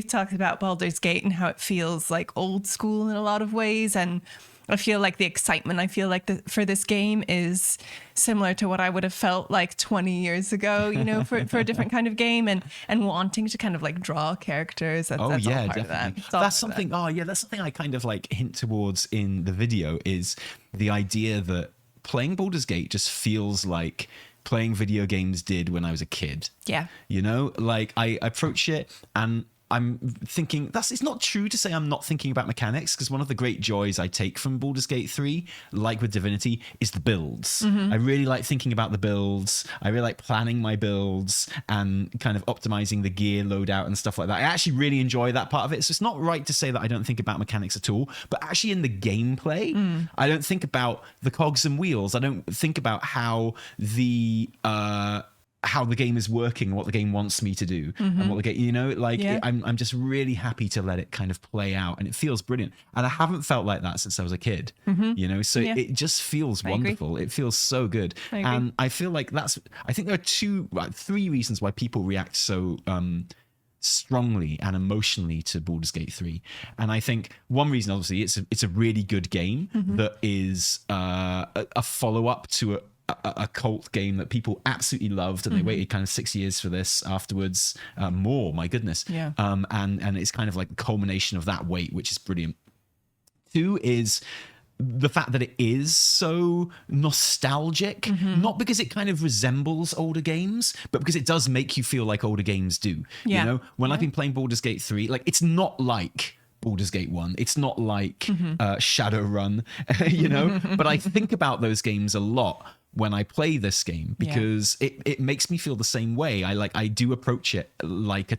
we've talked about Baldur's Gate and how it feels like old school in a lot of ways, and I feel like the excitement for this game is similar to what I would have felt like 20 years ago, you know, for a different kind of game, and wanting to kind of like draw characters. That's all part definitely. of that. That's something. That's something I kind of like hint towards in the video, is the idea that playing Baldur's Gate just feels like playing video games did when I was a kid. Yeah. You know, like I approach it and I'm thinking it's not true to say I'm not thinking about mechanics, because one of the great joys I take from Baldur's Gate 3, like with Divinity, is the builds. I really like thinking about the builds. I really like planning my builds and kind of optimizing the gear loadout and stuff like that. I actually really enjoy that part of it. So it's not right to say that I don't think about mechanics at all, but actually in the gameplay, I don't think about the cogs and wheels. I don't think about how the game is working and what the game wants me to do, and what the game, you know, like I'm just really happy to let it kind of play out, and it feels brilliant. And I haven't felt like that since I was a kid, you know, so it just feels wonderful. It feels so good. And I feel like I think there are three reasons why people react so strongly and emotionally to Baldur's Gate 3. And I think one reason, obviously, it's a really good game that is a follow-up to a cult game that people absolutely loved, and they waited kind of 6 years for this afterwards, more, my goodness. And it's kind of like the culmination of that wait, which is brilliant. Two is the fact that it is so nostalgic, not because it kind of resembles older games, but because it does make you feel like older games do. You know, when I've been playing Baldur's Gate 3, like, it's not like Baldur's Gate 1. It's not like Shadowrun, you know, but I think about those games a lot when I play this game, because it makes me feel the same way. I do approach it like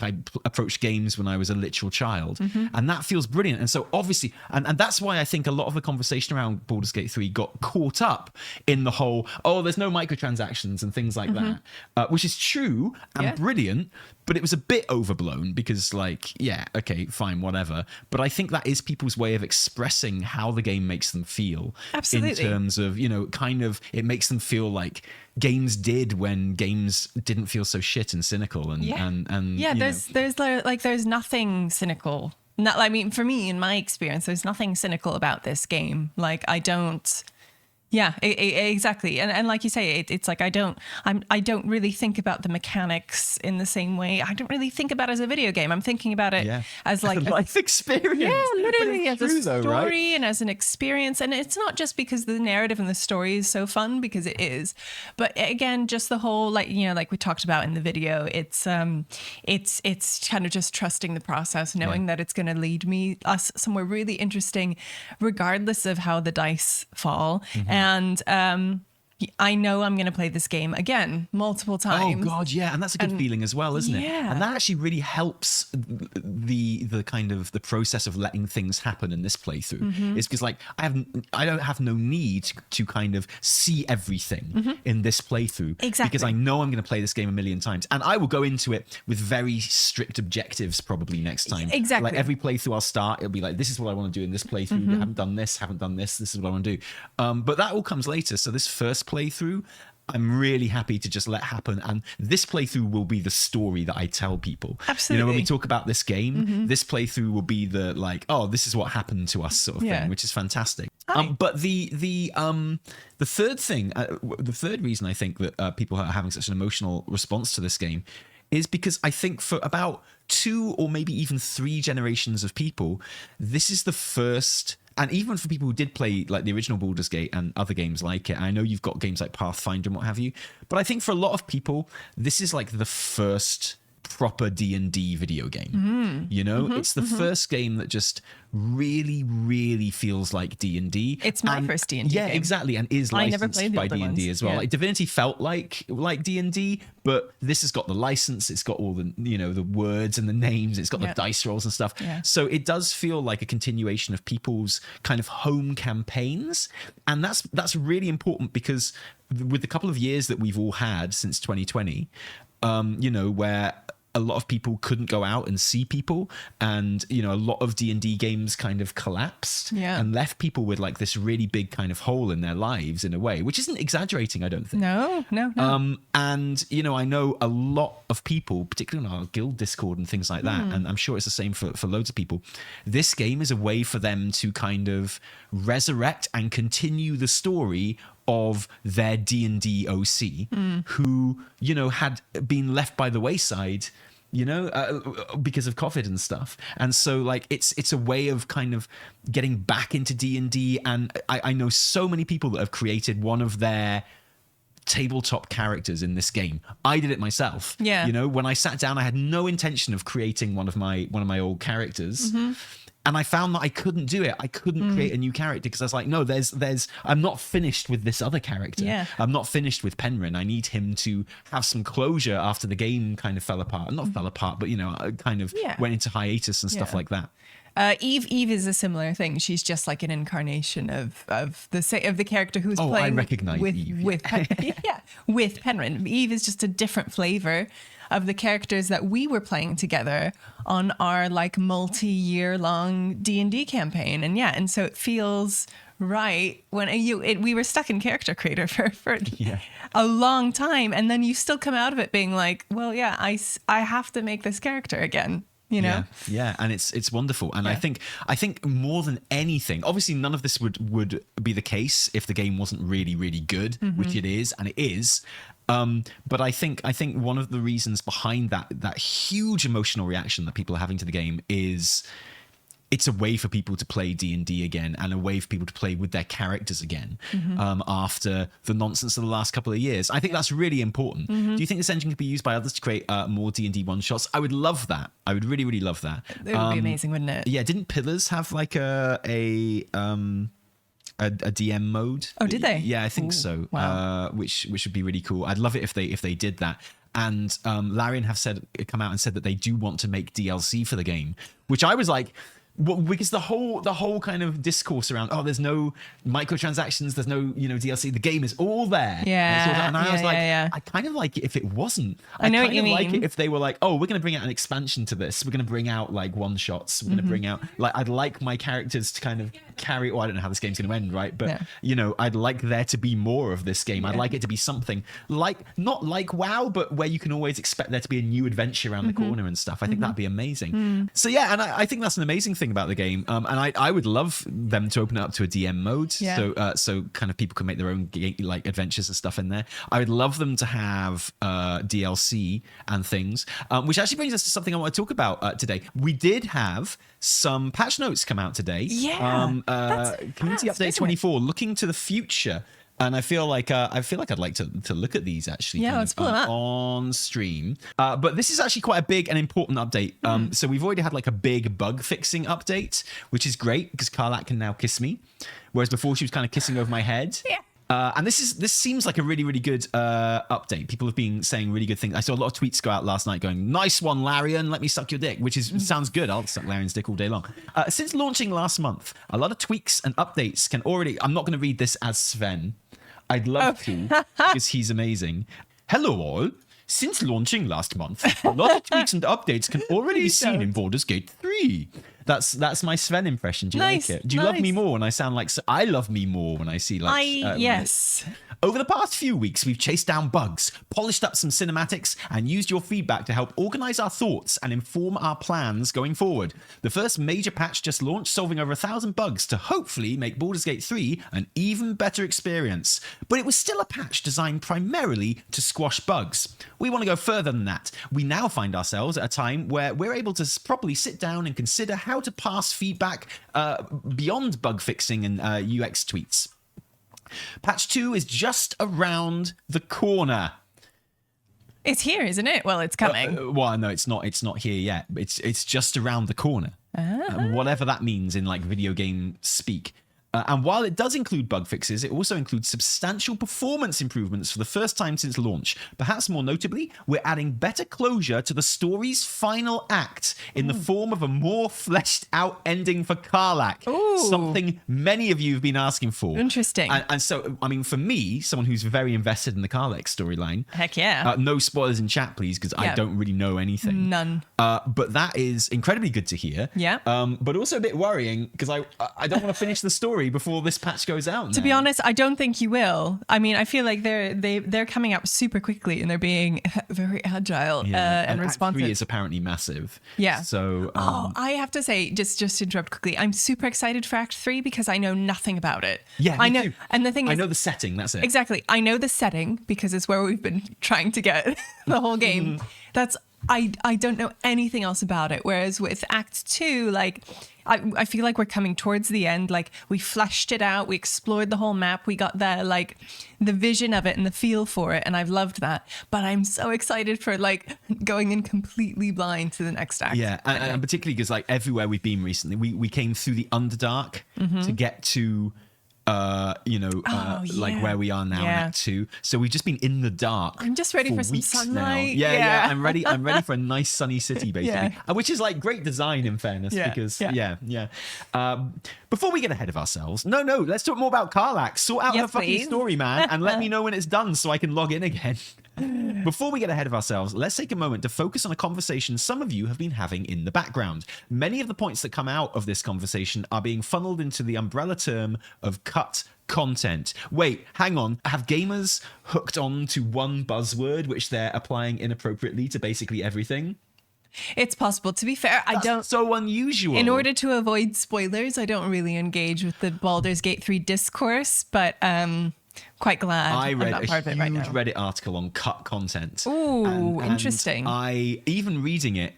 I approached games when I was a literal child, and that feels brilliant. And so obviously, and that's why I think a lot of the conversation around Baldur's Gate 3 got caught up in the whole, there's no microtransactions and things like that, which is true and brilliant, but it was a bit overblown because, like, okay, fine, whatever. But I think that is people's way of expressing how the game makes them feel. Absolutely. In terms of, you know, kind of, it makes them feel like games did when games didn't feel so shit and cynical. And there's nothing cynical. I mean, for me, in my experience, there's nothing cynical about this game. Like, I don't. Yeah, exactly. And like you say, it's like I don't really think about the mechanics in the same way. I don't really think about it as a video game. I'm thinking about it as like a life experience. Yeah, literally as a story, right? And as an experience. And it's not just because the narrative and the story is so fun, because it is. But again, just the whole, like, you know, like we talked about in the video, it's kind of just trusting the process, knowing that it's going to lead us somewhere really interesting, regardless of how the dice fall. And I know I'm going to play this game again multiple times. Oh God, yeah, and that's a good feeling as well, isn't it? And that actually really helps the kind of the process of letting things happen in this playthrough. Is because, like, I don't have no need to kind of see everything in this playthrough, because I know I'm going to play this game a million times, and I will go into it with very strict objectives probably next time. Like, every playthrough I'll start, it'll be like, this is what I want to do in this playthrough. Haven't done this. This is what I want to do. But that all comes later. So this first playthrough, I'm really happy to just let happen, and this playthrough will be the story that I tell people. Absolutely. You know, when we talk about this game, this playthrough will be the, like, this is what happened to us sort of thing, which is fantastic. But the third thing, the third reason I think that people are having such an emotional response to this game is because I think for about 2 or maybe even 3 generations of people, this is the first. And even for people who did play, like, the original Baldur's Gate and other games like it, I know you've got games like Pathfinder and what have you, but I think for a lot of people, this is like the first proper D&D video game. You know, it's the first game that just really, really feels like D&D. It's my first D&D game. Yeah, exactly, and is licensed by D&D as well. Yeah. Like, Divinity felt like D&D, but this has got the license, it's got all the, you know, the words and the names, it's got the dice rolls and stuff. So it does feel like a continuation of people's kind of home campaigns, and that's really important, because with the couple of years that we've all had since 2020, you know, where a lot of people couldn't go out and see people, and a lot of D&D games kind of collapsed and left people with like this really big kind of hole in their lives in a way, which isn't exaggerating, I don't think. No. And I know a lot of people, particularly on our guild Discord and things like that, and I'm sure it's the same for loads of people. This game is a way for them to kind of resurrect and continue the story of their D&D OC who, had been left by the wayside, because of COVID and stuff. And so like it's a way of kind of getting back into D&D. And I know so many people that have created one of their tabletop characters in this game. I did it myself. Yeah. When I sat down, I had no intention of creating one of my old characters. And I found that I couldn't do it. I couldn't create a new character because I was like, no, I'm not finished with this other character. Yeah. I'm not finished with Penryn. I need him to have some closure after the game kind of fell apart. Not fell apart, but, kind of went into hiatus and stuff like that. Eve is a similar thing. She's just like an incarnation of the character who's playing. I recognize Eve. with Penryn. Eve is just a different flavor of the characters that we were playing together on our like multi-year long D&D campaign. And so it feels right when we were stuck in character creator for a long time, and then you still come out of it being like, well, I have to make this character again. Yeah, and it's wonderful. And I think more than anything, obviously none of this would be the case if the game wasn't really, really good, which it is, and it is. But I think one of the reasons behind that huge emotional reaction that people are having to the game is it's a way for people to play D&D again, and a way for people to play with their characters again after the nonsense of the last couple of years. I think that's really important. Do you think this engine could be used by others to create more D&D one-shots? I would love that. I would really, really love that. It would be amazing, wouldn't it? Yeah, didn't Pillars have like a DM mode? Oh, did they? Yeah, I think so. Wow. Which would be really cool. I'd love it if they did that. And Larian have come out and said that they do want to make DLC for the game, which I was like, well, because the whole kind of discourse around, there's no microtransactions, there's no DLC, the game is all there. And I was like, I kind of like it if it wasn't. I know what you mean. Like it if they were like, we're going to bring out an expansion to this. We're going to bring out like one shots. We're going to bring out I'd like my characters to kind of carry. I don't know how this game's going to end, right? But I'd like there to be more of this game. I'd like it to be something like not like WoW, but where you can always expect there to be a new adventure around the corner and stuff. I think that'd be amazing. So and I think that's an amazing thing about the game, and I would love them to open it up to a DM mode, so kind of people can make their own like adventures and stuff in there. I would love them to have DLC and things, which actually brings us to something I want to talk about today. We did have some patch notes come out today. Community Update 24, looking to the future. And I feel like I'd like to look at these actually. Yeah, let's pull them up on stream. But this is actually quite a big and important update. So we've already had like a big bug fixing update, which is great because Karlak can now kiss me, whereas before she was kind of kissing over my head. Yeah. And this seems like a really, really good update. People have been saying really good things. I saw a lot of tweets go out last night going, "Nice one, Larian. Let me suck your dick," which sounds good. I'll suck Larian's dick all day long. Since launching last month, a lot of tweaks and updates can already. I'm not going to read this as Sven. I'd love to because he's amazing. Hello all. Since launching last month, a lot of tweaks and updates can already be seen in Baldur's Gate 3. That's my Sven impression. Do you like it? Do you love me more when I sound like... I love me more when I see like... yes. Over the past few weeks, we've chased down bugs, polished up some cinematics, and used your feedback to help organize our thoughts and inform our plans going forward. The first major patch just launched, solving over 1,000 bugs to hopefully make Baldur's Gate 3 an even better experience. But it was still a patch designed primarily to squash bugs. We want to go further than that. We now find ourselves at a time where we're able to properly sit down and consider how to pass feedback beyond bug fixing and UX tweets. Patch 2 is just around the corner. It's here, isn't it? Well, it's coming. Well, no, it's not. It's not here yet. It's just around the corner. Whatever that means in like video game speak. And while it does include bug fixes, it also includes substantial performance improvements for the first time since launch. Perhaps more notably, we're adding better closure to the story's final act in the form of a more fleshed out ending for Karlach. Ooh. Something many of you have been asking for. Interesting. And so, I mean, for me, someone who's very invested in the Karlach storyline, Heck yeah. no spoilers in chat, please, because I don't really know anything. None. But that is incredibly good to hear. Yeah. But also a bit worrying because I don't want to finish the story before this patch goes out. To be honest, I don't think you will. I mean, I feel like they're coming out super quickly and they're being very agile and responsive. Act 3 is apparently massive. Yeah. So I have to say, just to interrupt quickly, I'm super excited for Act 3 because I know nothing about it. Yeah, I me know. too. And the thing is, I know the setting. That's it. Exactly. I know the setting because it's where we've been trying to get the whole game. I don't know anything else about it. Whereas with Act 2, like I feel like we're coming towards the end. Like we fleshed it out, we explored the whole map, we got the vision of it and the feel for it, and I've loved that. But I'm so excited for like going in completely blind to the next act. Yeah, and particularly because like everywhere we've been recently, we came through the Underdark to get to like where we are now in Act 2. So we've just been in the dark. I'm just ready for some sunlight. Now. Yeah. I'm ready for a nice sunny city, basically. Which is like great design, in fairness, because before we get ahead of ourselves, no, let's talk more about Karlach. Sort out her fucking story, man, and let me know when it's done so I can log in again. Before we get ahead of ourselves, let's take a moment to focus on a conversation some of you have been having in the background. Many of the points that come out of this conversation are being funneled into the umbrella term of cut content. Wait, hang on. Have gamers hooked on to one buzzword which they're applying inappropriately to basically everything? It's possible. To be fair, I don't. So unusual. In order to avoid spoilers, I don't really engage with the Baldur's Gate 3 discourse, but quite glad I read I'm not part of it right now. Reddit article on cut content. Ooh, interesting. I even reading it,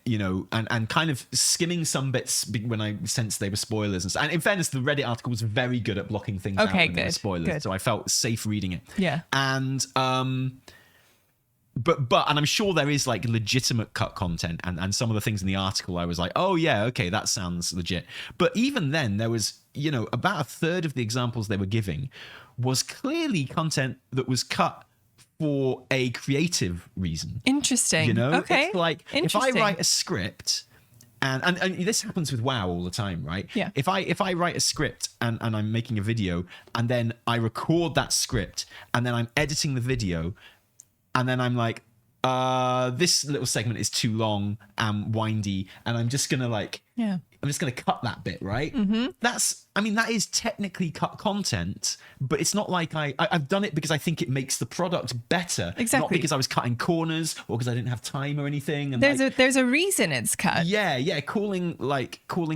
and kind of skimming some bits when I sensed they were spoilers and stuff. And in fairness, the Reddit article was very good at blocking things out when they were spoilers, good. so I felt safe reading it. Yeah. And But I'm sure there is like legitimate cut content, and some of the things in the article I was like, oh yeah, okay, that sounds legit. But even then, there was about a third of the examples they were giving was clearly content that was cut for a creative reason. Interesting. Okay. It's like if I write a script. And this happens with WoW all the time, right? Yeah. If I write a script and I'm making a video, and then I record that script, and then I'm editing the video, and then I'm like, this little segment is too long and windy, and I'm just gonna I'm just gonna cut that bit, right? Mm-hmm. That is technically cut content, but it's not like I've done it because I think it makes the product better. Exactly. Not because I was cutting corners or because I didn't have time or anything. And there's a reason it's cut. Yeah. Calling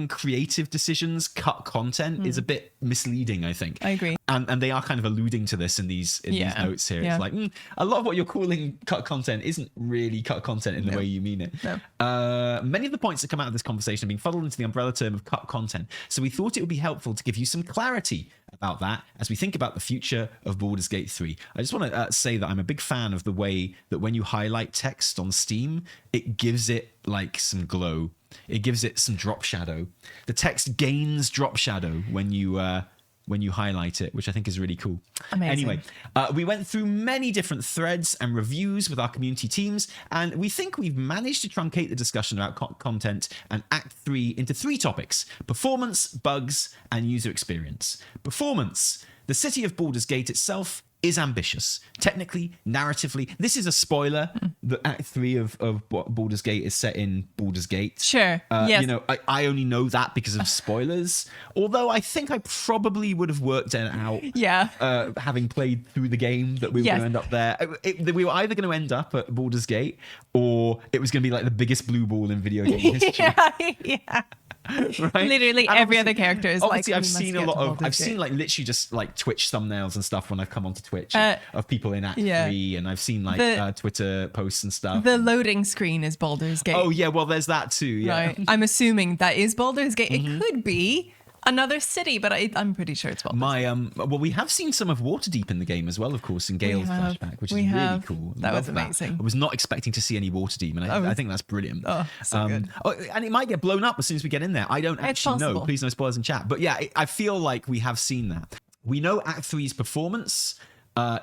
creative decisions cut content is a bit misleading, I think. I agree. And they are kind of alluding to this in these notes here. Yeah. It's like a lot of what you're calling cut content isn't really cut content in the way you mean it. No. Many of the points that come out of this conversation are being funneled into the umbrella term of cut content. So we thought it would be helpful to give you some clarity about that as we think about the future of Baldur's Gate 3. I just want to say that I'm a big fan of the way that when you highlight text on Steam, it gives it like some glow. It gives it some drop shadow. The text gains drop shadow when you highlight it, which I think is really cool. Amazing. Anyway, we went through many different threads and reviews with our community teams, and we think we've managed to truncate the discussion about content and Act 3 into 3 topics: performance, bugs, and user experience. Performance. The city of Baldur's Gate itself is ambitious. Technically, narratively, this is a spoiler. The Act 3 of Baldur's Gate is set in Baldur's Gate. Sure. Yes. I only know that because of spoilers. Although I think I probably would have worked it out. Yeah. Having played through the game that we were going to end up there. We were either going to end up at Baldur's Gate, or it was going to be like the biggest blue ball in video game history. Yeah. Right? Literally every other character is obviously like. I've seen a lot of. I've seen like literally just like Twitch thumbnails and stuff when I've come onto Twitch of people in Act 3, and I've seen like Twitter posts and stuff. The loading screen is Baldur's Gate. Oh yeah, well there's that too. Yeah, right. I'm assuming that is Baldur's Gate. It could be. Another city, but I'm pretty sure it's Baldur. Well, we have seen some of Waterdeep in the game as well, of course, in Gale's flashback, which is really cool. That Love was amazing. I was not expecting to see any Waterdeep, and I think that's brilliant. Oh, so good. And it might get blown up as soon as we get in there. I don't actually know. Please no spoilers in chat. But yeah, I feel like we have seen that. We know Act 3's performance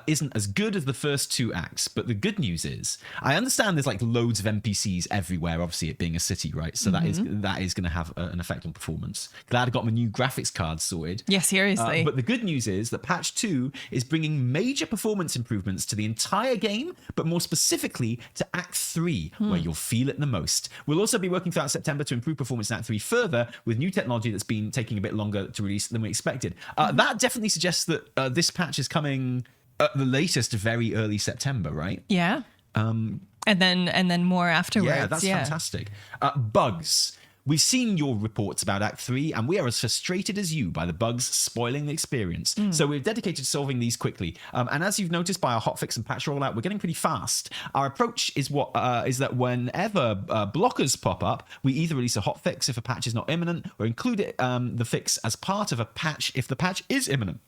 isn't as good as the first 2 acts, but the good news is I understand there's like loads of NPCs everywhere, obviously it being a city, right? So that is going to have an effect on performance. Glad I got my new graphics card sorted. Yeah, seriously. But the good news is that patch 2 is bringing major performance improvements to the entire game, but more specifically to Act 3, where you'll feel it the most. We'll also be working throughout September to improve performance in Act 3 further with new technology that's been taking a bit longer to release than we expected. That definitely suggests that this patch is coming at the latest very early September, right? Yeah. And then more afterwards. Yeah, that's fantastic. Bugs. We've seen your reports about Act 3, and we are as frustrated as you by the bugs spoiling the experience. So we're dedicated to solving these quickly. And as you've noticed by our hotfix and patch rollout, we're getting pretty fast. Our approach is that whenever blockers pop up, we either release a hotfix if a patch is not imminent, or include the fix as part of a patch if the patch is imminent.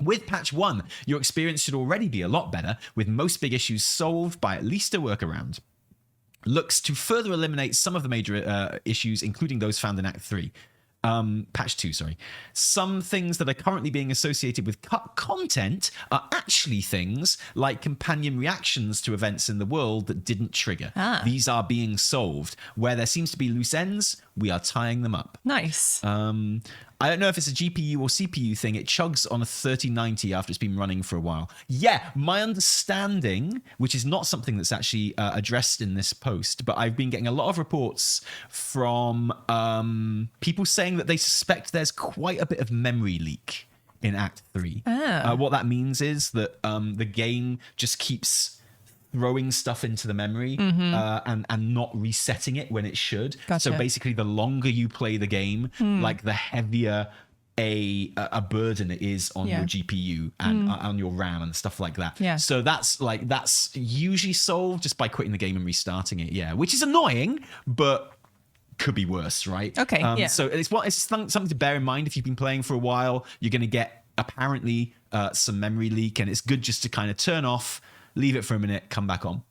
With patch 1, your experience should already be a lot better, with most big issues solved by at least a workaround. Looks to further eliminate some of the major issues, including those found in Act 3. Patch 2, sorry. Some things that are currently being associated with cut content are actually things like companion reactions to events in the world that didn't trigger. These are being solved. Where there seems to be loose ends, we are tying them up. Nice. I don't know if it's a GPU or CPU thing. It chugs on a 3090 after it's been running for a while. Yeah, my understanding, which is not something that's actually addressed in this post, but I've been getting a lot of reports from people saying that they suspect there's quite a bit of memory leak in Act 3. What that means is that the game just keeps throwing stuff into the memory and not resetting it when it should. Gotcha. So basically, the longer you play the game, like the heavier a burden it is on your GPU and on your RAM and stuff like that. Yeah. So that's usually solved just by quitting the game and restarting it. Yeah, which is annoying, but could be worse, right? Okay. So it's something to bear in mind if you've been playing for a while. You're going to get apparently some memory leak, and it's good just to kind of turn off, leave it for a minute, come back on.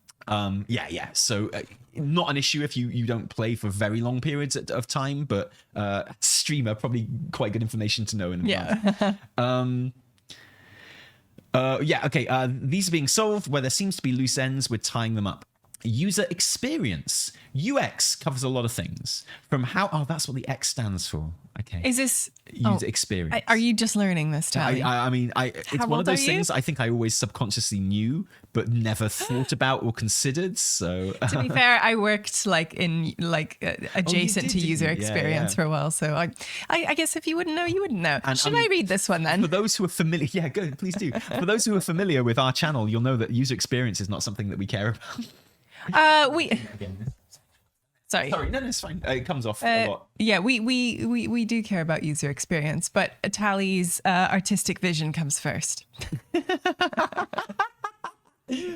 So not an issue if you don't play for very long periods of time, but streamer, probably quite good information to know in advance. These are being solved. Where there seems to be loose ends, we're tying them up. User experience. UX covers a lot of things. From how... that's what the X stands for. Okay. Is this... User experience. Are you just learning this, Tally? It's one of those things I think I always subconsciously knew, but never thought about or considered. So to be fair, I worked adjacent to user experience for a while. So I guess if you wouldn't know, you wouldn't know. And Should I read this one then? For those who are familiar, good, please do. For those who are familiar with our channel, you'll know that user experience is not something that we care about. Sorry, no, it's fine. It comes off a lot. Yeah, we do care about user experience, but Tally's artistic vision comes first.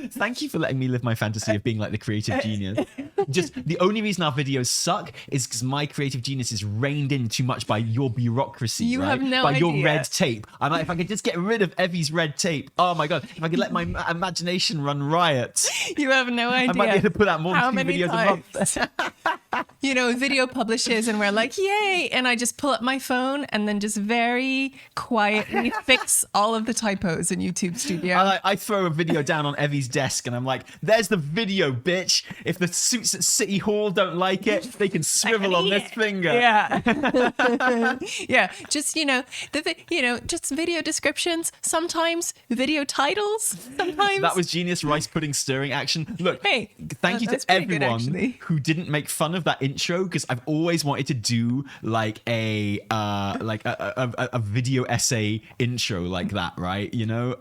Thank you for letting me live my fantasy of being like the creative genius. Just the only reason our videos suck is because my creative genius is reined in too much by your bureaucracy. You right? have no by idea. Your red tape. I'm like, if I could just get rid of Evie's red tape. Oh my god! If I could let my imagination run riot. You have no idea. I might be able to put out more How than 2 many videos times? a month. Video publishes and we're like, yay! And I just pull up my phone and then just very quietly fix all of the typos in YouTube Studio. I throw a video down on Evie's desk and I'm like, there's the video, bitch. If the suits at City Hall don't like it, they can swivel on this finger. Yeah. Yeah. Just, just video descriptions, sometimes video titles, sometimes. That was genius rice pudding stirring action. Look, hey, thank you to everyone who didn't make fun of that intro, because I've always wanted to do like a video essay intro like that, right?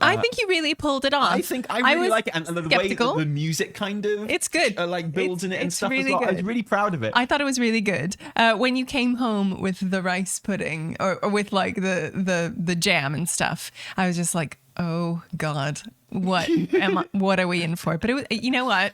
I think you really pulled it off. I really like it, and the skeptical. way the music kind of it's good builds in it and stuff really as well. Good. I was really proud of it. I thought it was really good. When you came home with the rice pudding or with like the jam and stuff, I was just like, oh god, what are we in for? But it was, you know what?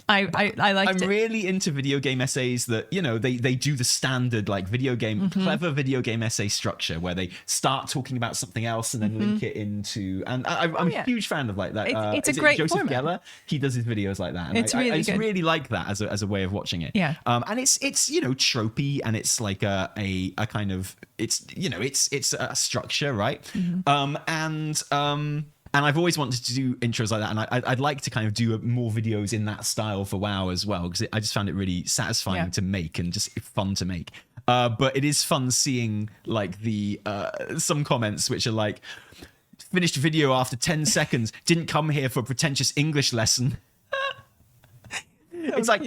I liked I'm it. really into video game essays that, you know, they do the standard like clever video game essay structure where they start talking about something else and then link it into. And I'm a huge fan of like that. It's a is it great Joseph format. Geller? He does his videos like that. And It's I really just good. really like that as a way of watching it. Yeah. And it's you know tropey and it's like a kind of it's you know it's a structure, right? And I've always wanted to do intros like that, and I'd like to kind of do more videos in that style for WoW as well, because I just found it really satisfying to make and just fun to make. But it is fun seeing like the some comments which are like, finished video after 10 seconds, didn't come here for a pretentious English lesson. It's like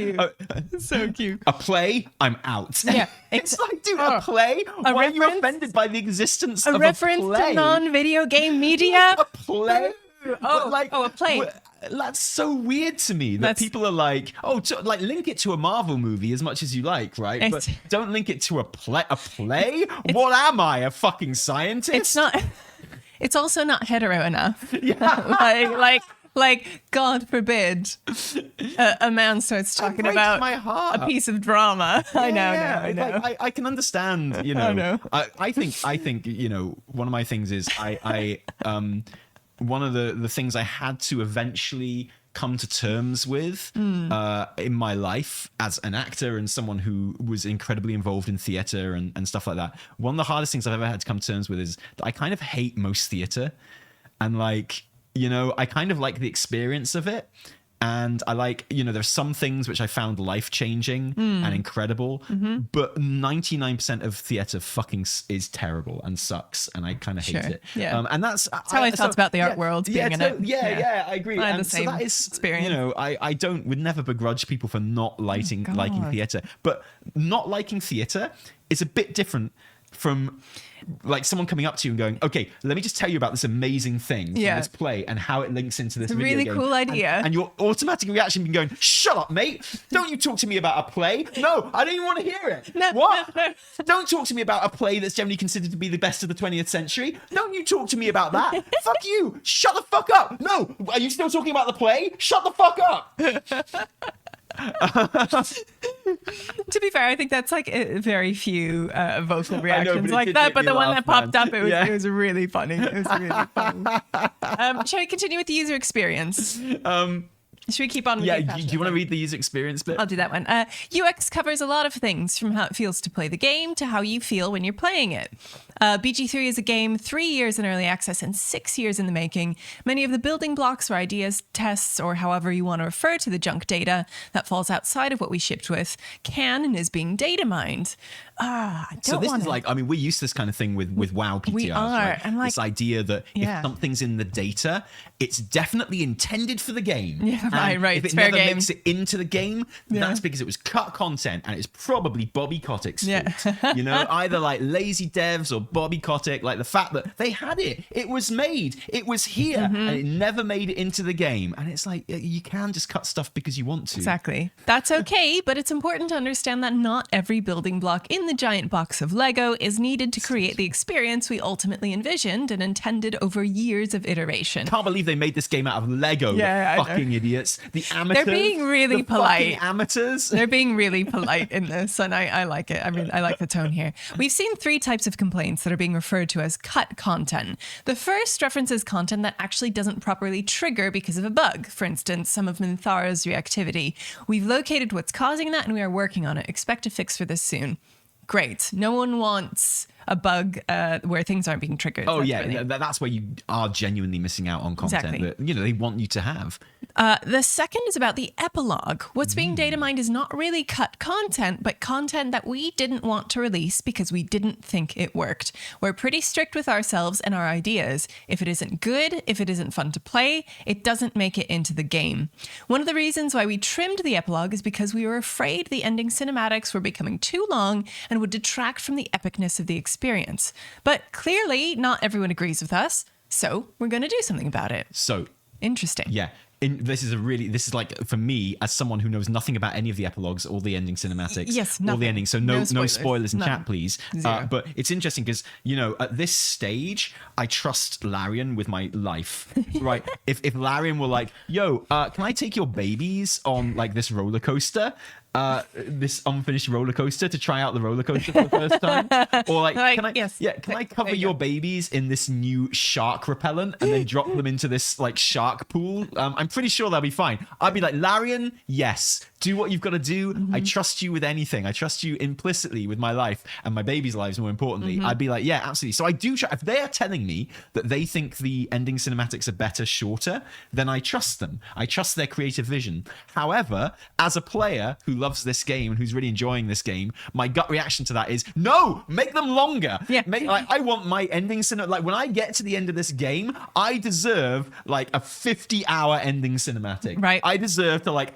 So cute. a play, I'm out. Yeah, It's like, dude, a play? Why are you offended by the existence of a reference play? to non-video game media. A play? A play. That's so weird to me that people are like, like link it to a Marvel movie as much as you like, right? But don't link it to a play. A play? What am I, a fucking scientist? It's not. It's also not hetero enough. Yeah. Like, God forbid, a man starts talking about my heart. a piece of drama. I know. Like, I can understand, you know. I know. I think, you know, one of my things is one of the things I had to eventually come to terms with in my life as an actor and someone who was incredibly involved in theater and stuff like that. One of the hardest things I've ever had to come to terms with is that I kind of hate most theater, and like, you know, I kind of like the experience of it. And I like, you know, there's some things which I found life-changing and incredible, but 99% of theatre fucking is terrible and sucks, and I kind of hate it. Yeah. And that's how I felt about the art world being in it. Yeah, I agree. I had And the same so that is, experience. you know, I would never begrudge people for not liking theatre, but not liking theatre is a bit different from like someone coming up to you and going, okay, let me just tell you about this amazing thing from this play and how it links into this video really game. cool idea. And your automatic reaction being going, shut up, mate. Don't you talk to me about a play. No, I don't even want to hear it. No, what? no. Don't talk to me about a play that's generally considered to be the best of the 20th century. Don't you talk to me about that. Fuck you. Shut the fuck up. No, are you still talking about the play? Shut the fuck up. To be fair, I think that's like very few vocal reactions but like did that. make But me the one laugh, that popped man. up, it was really funny. It was really funny. Shall we continue with the user experience? Should we keep on with Yeah, the do you want to read the user experience bit? I'll do that one. UX covers a lot of things, from how it feels to play the game to how you feel when you're playing it. BG3 is a game 3 years in early access and 6 years in the making. Many of the building blocks or ideas, tests, or however you want to refer to the junk data that falls outside of what we shipped with can and is being data mined. So this is like, I mean, we're used to this kind of thing with WoW PTRs. We are. Right? And like, this idea that yeah. if something's in the data, it's definitely intended for the game. Yeah, and right. If It's it fair never game. makes it into the game, that's because it was cut content and it's probably Bobby Kotick's fault. You know, either like lazy devs or Bobby Kotick, like the fact that they had it was made, it was here, and it never made it into the game. And it's like, you can just cut stuff because you want to. Exactly. That's okay, but it's important to understand that not every building block in the giant box of Lego is needed to create the experience we ultimately envisioned and intended over years of iteration. Can't believe they made this game out of Lego. Yeah, the fucking idiots. The amateurs. They're being really polite. Amateurs. They're being really polite in this, and I like it. I mean, I like the tone here. We've seen 3 types of complaints that are being referred to as cut content. The first references content that actually doesn't properly trigger because of a bug. For instance, some of Minthara's reactivity. We've located what's causing that, and we are working on it. Expect a fix for this soon. Great. No one wants a bug where things aren't being triggered. Oh, That's yeah. brilliant. That's where you are genuinely missing out on content Exactly. that, you know, they want you to have. The second is about the epilogue. What's being data mined is not really cut content, but content that we didn't want to release because we didn't think it worked. We're pretty strict with ourselves and our ideas. If it isn't good, if it isn't fun to play, it doesn't make it into the game. One of the reasons why we trimmed the epilogue is because we were afraid the ending cinematics were becoming too long and would detract from the epicness of the experience. But clearly, not everyone agrees with us, so we're going to do something about it. So, Interesting. yeah. this is like, for me, as someone who knows nothing about any of the epilogues or the ending cinematics, yes, all the nothing. endings, so no spoilers in chat, please. But it's interesting because, you know, at this stage, I trust Larian with my life, right? If Larian were like, yo, can I take your babies on like this roller coaster? This unfinished roller coaster to try out the roller coaster for the first time, or like can I cover your babies in this new shark repellent and then drop them into this like shark pool? I'm pretty sure they'll be fine. I'd be like, Larian, yes, do what you've got to do. I trust you with anything. I trust you implicitly with my life and my baby's lives, more importantly. I'd be like, yeah, absolutely. So I do if they are telling me that they think the ending cinematics are better shorter, then I trust them. I trust their creative vision. However, as a player who loves this game and who's really enjoying this game, my gut reaction to that is, no, make them longer. I want my ending cinematic. Like, when I get to the end of this game, I deserve like a 50-hour ending cinematic. Right. I deserve like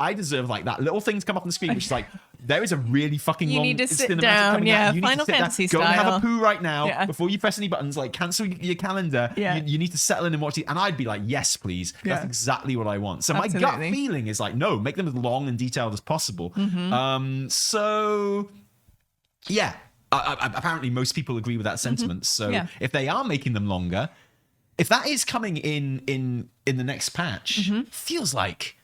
that little thing to come up on the screen, which is like, there is a really fucking long need to sit cinematic down. coming out. You need Final to sit Fantasy down. Go style. and have a poo right now before you press any buttons. Like, cancel your calendar. You need to settle in and watch it. And I'd be like, yes, please. That's exactly what I want. So my gut feeling is like, no, make them as long and detailed as possible. So yeah, apparently most people agree with that sentiment. So if they are making them longer, if that is coming in the next patch, feels like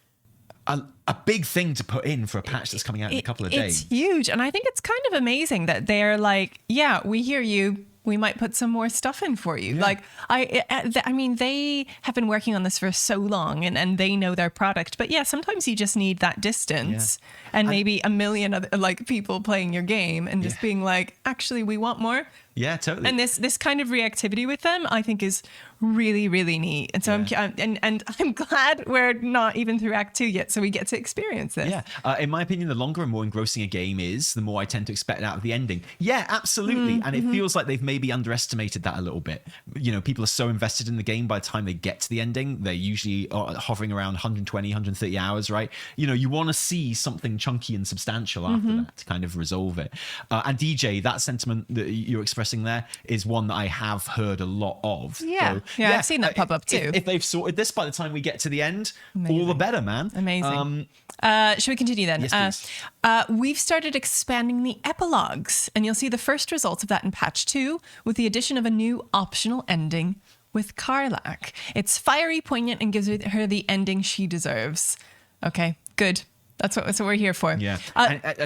a big thing to put in for a patch that's coming out in a couple of days. It's huge. And I think it's kind of amazing that they're like, yeah, we hear you. We might put some more stuff in for you. Like, I mean, they have been working on this for so long and they know their product. But yeah, sometimes you just need that distance and maybe a million other like people playing your game and just being like, actually, we want more. Yeah, totally. And this kind of reactivity with them, I think, is really, really neat. And so I'm glad we're not even through Act 2 yet, so we get to experience this. Yeah, in my opinion, the longer and more engrossing a game is, the more I tend to expect out of the ending. Yeah, absolutely. And it feels like they've maybe underestimated that a little bit. You know, people are so invested in the game by the time they get to the ending, they're usually hovering around 120, 130 hours, right? You know, you want to see something chunky and substantial after that to kind of resolve it. And DJ, that sentiment that you're expressing there is one that I have heard a lot of. Yeah, I've seen that pop up too. If they've sorted this by the time we get to the end, all the better, man. Amazing. Should we continue then? Yes, please. We've started expanding the epilogues, and you'll see the first results of that in patch 2 with the addition of a new optional ending with Karlach. It's fiery, poignant, and gives her the ending she deserves. Okay, good. That's what we're here for. Yeah.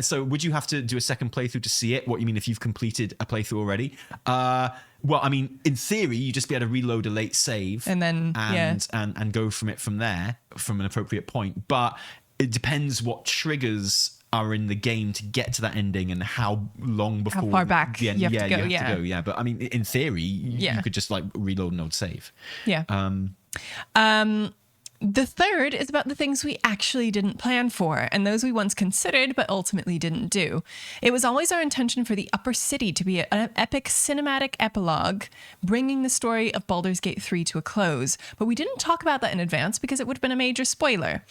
So would you have to do a second playthrough to see it? What you mean if you've completed a playthrough already? Well, I mean, in theory, you just be able to reload a late save and then and go from there from an appropriate point. But it depends what triggers are in the game to get to that ending and how long before how far back the end. You have to go. Yeah. But I mean, in theory, you could just like reload an old save. Yeah. The third is about the things we actually didn't plan for and those we once considered but ultimately didn't do. It was always our intention for the Upper City to be an epic cinematic epilogue, bringing the story of Baldur's Gate 3 to a close, but we didn't talk about that in advance because it would have been a major spoiler.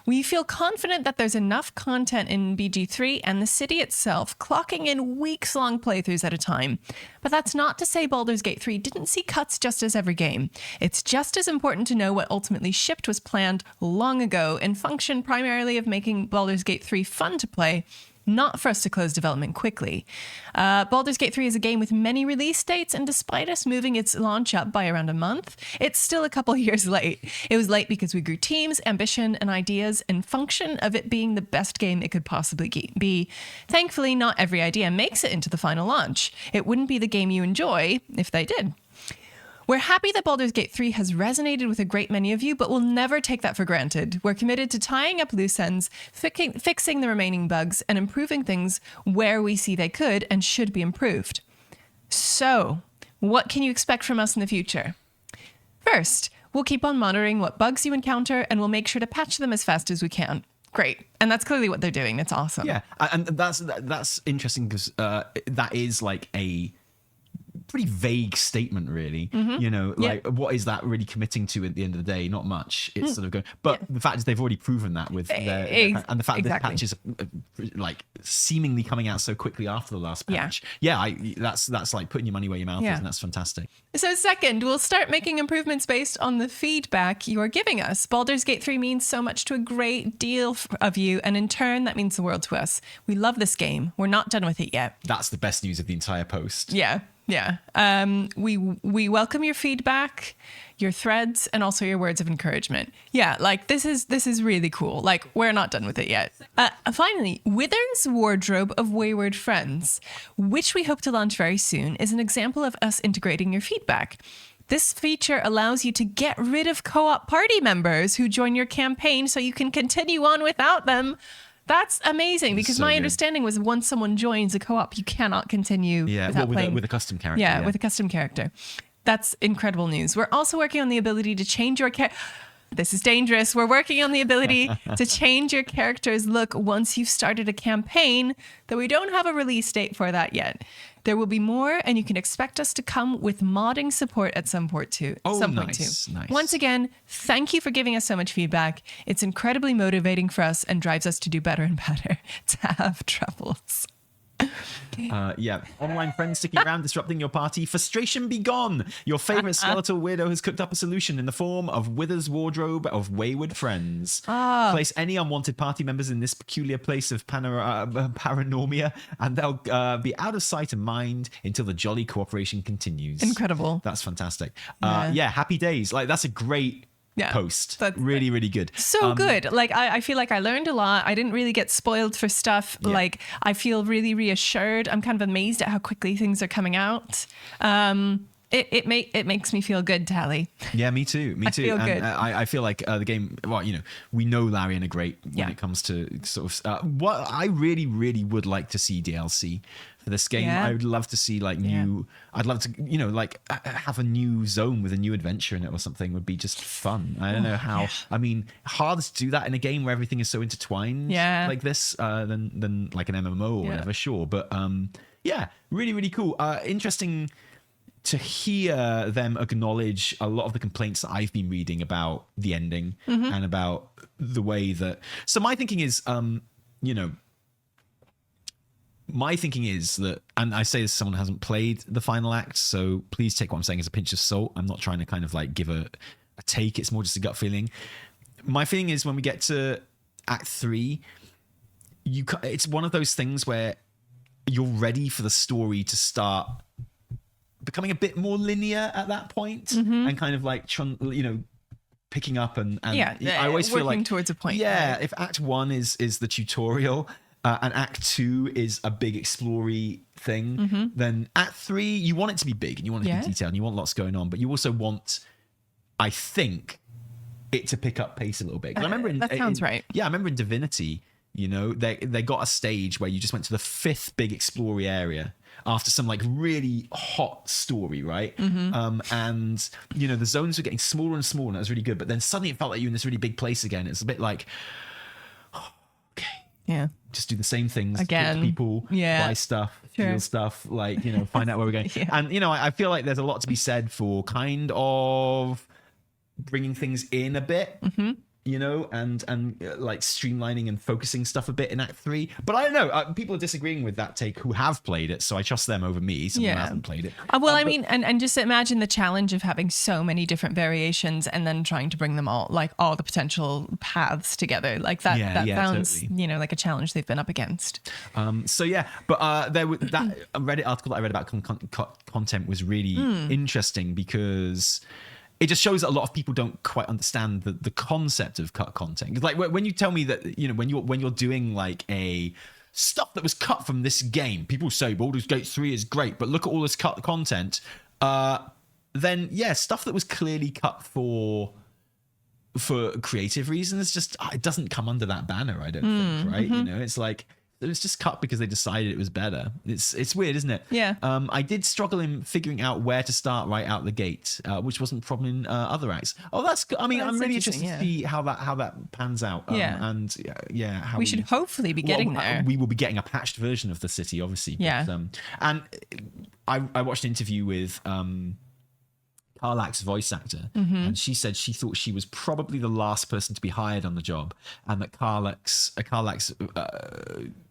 We feel confident that there's enough content in BG3 and the city itself clocking in weeks-long playthroughs at a time. But that's not to say Baldur's Gate 3 didn't see cuts just as every game. It's just as important to know what ultimately shipped was planned long ago and functioned primarily of making Baldur's Gate 3 fun to play, not for us to close development quickly. Baldur's Gate 3 is a game with many release dates, and despite us moving its launch up by around a month, it's still a couple years late. It was late because we grew teams, ambition, and ideas in function of it being the best game it could possibly be. Thankfully, not every idea makes it into the final launch. It wouldn't be the game you enjoy if they did. We're happy that Baldur's Gate 3 has resonated with a great many of you, but we'll never take that for granted. We're committed to tying up loose ends, fixing the remaining bugs, and improving things where we see they could and should be improved. So, what can you expect from us in the future? First, we'll keep on monitoring what bugs you encounter, and we'll make sure to patch them as fast as we can. Great. And that's clearly what they're doing. It's awesome. Yeah, and that's interesting because that is like a pretty vague statement, really. You know, like what is that really committing to at the end of the day? Not much. It's sort of going, but the fact is they've already proven that with and the fact that this patch is like seemingly coming out so quickly after the last patch. That's like putting your money where your mouth is, and that's fantastic. So second, we'll start making improvements based on the feedback you are giving us. Baldur's Gate 3 means so much to a great deal of you, and in turn, that means the world to us. We love this game. We're not done with it yet. That's the best news of the entire post. Yeah. We welcome your feedback, your threads, and also your words of encouragement. Yeah, like this is really cool. Like, we're not done with it yet. Finally, Wither's Wardrobe of Wayward Friends, which we hope to launch very soon, is an example of us integrating your feedback. This feature allows you to get rid of co-op party members who join your campaign so you can continue on without them. That's amazing, because my understanding was once someone joins a co-op, you cannot continue without playing. With a custom character. Yeah, with a custom character. That's incredible news. We're also working on the ability to change your character. This is dangerous. We're working on the ability to change your character's look once you've started a campaign, though we don't have a release date for that yet. There will be more, and you can expect us to come with modding support at some point too. Nice. Once again, thank you for giving us so much feedback. It's incredibly motivating for us and drives us to do better and better, to have troubles. Online friends sticking around, disrupting your party. Frustration be gone. Your favorite skeletal weirdo has cooked up a solution in the form of Wither's Wardrobe of Wayward Friends. Place any unwanted party members in this peculiar place of paranormia, and they'll be out of sight and mind until the jolly cooperation continues. Incredible. That's fantastic. Happy days. Like, that's a great post. That's really, really good. So good. Like, I feel like I learned a lot. I didn't really get spoiled for stuff. Like, I feel really reassured. I'm kind of amazed at how quickly things are coming out. It makes me feel good, Tally. Yeah, me too. Me too. Feel good. I feel like the game. Well, you know, we know Larian are great when it comes to sort of. What I really, really would like to see DLC for this game. I would love to see like new. I'd love to, you know, like have a new zone with a new adventure in it or something. Would be just fun. I don't know how. I mean, hard to do that in a game where everything is so intertwined like this than like an MMO or whatever. Sure, but really, really cool. Interesting to hear them acknowledge a lot of the complaints that I've been reading about the ending and about the way that. So my thinking is, my thinking is that, and I say this as someone who hasn't played the final act, so please take what I'm saying as a pinch of salt. I'm not trying to kind of like give a take. It's more just a gut feeling. My feeling is when we get to Act 3, it's one of those things where you're ready for the story to start becoming a bit more linear at that point, and kind of like, picking up and I always feel like towards a point. Yeah, if Act 1 is the tutorial and Act 2 is a big explory thing, then Act 3 you want it to be big and you want it to be detailed and you want lots going on, but you also want, I think, it to pick up pace a little bit. 'Cause I remember that sounds right. Yeah, I remember in Divinity, you know, they got a stage where you just went to the 5th big explory area after some like really hot story, right? And you know, the zones were getting smaller and smaller, and that was really good. But then suddenly it felt like you were in this really big place again. It's a bit like, just do the same things again. Talk to people, buy stuff, feel stuff, like, you know, find out where we're going. And you know, I feel like there's a lot to be said for kind of bringing things in a bit. You know, and like streamlining and focusing stuff a bit in Act 3. But I don't know. People are disagreeing with that take who have played it, so I trust them over me, someone who hasn't played it. I mean, and just imagine the challenge of having so many different variations and then trying to bring them all the potential paths together. Like that sounds, totally. You know, like a challenge they've been up against. But there was that Reddit article that I read about content was really interesting because it just shows that a lot of people don't quite understand the concept of cut content. Like when you tell me that, you know, when you're doing like a stuff that was cut from this game, people say Baldur's Gate 3 is great, but look at all this cut content. Then stuff that was clearly cut for creative reasons, just it doesn't come under that banner, I don't think, right? You know, it's like It was just cut because they decided it was better. It's weird, isn't it? Yeah. I did struggle in figuring out where to start right out the gate, which wasn't a problem in other acts. Oh, that's good. I mean, I'm really interested to see how that pans out. And how we should hopefully be getting there. We will be getting a patched version of the city, obviously. Yeah. But, and I watched an interview with Karlach's voice actor, and she said she thought she was probably the last person to be hired on the job, and that Karlach's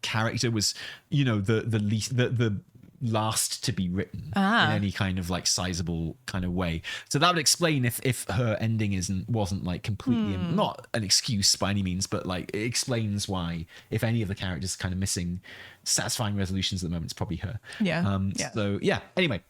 character was, the least, the last to be written in any kind of like sizable kind of way. So that would explain if her ending wasn't like completely not an excuse by any means, but like it explains why if any of the characters kind of missing satisfying resolutions at the moment, it's probably her. So anyway,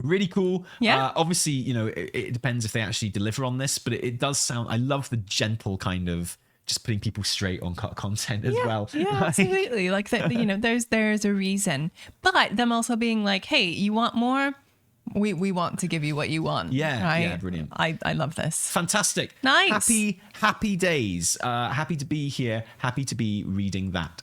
really cool. Obviously, it depends if they actually deliver on this, but it does sound, I love the gentle kind of just putting people straight on content as well. Yeah, absolutely. Like that, there's a reason, but them also being like, hey, you want more? We want to give you what you want. Yeah, brilliant. I love this. Fantastic. Nice. Happy days. Happy to be here. Happy to be reading that.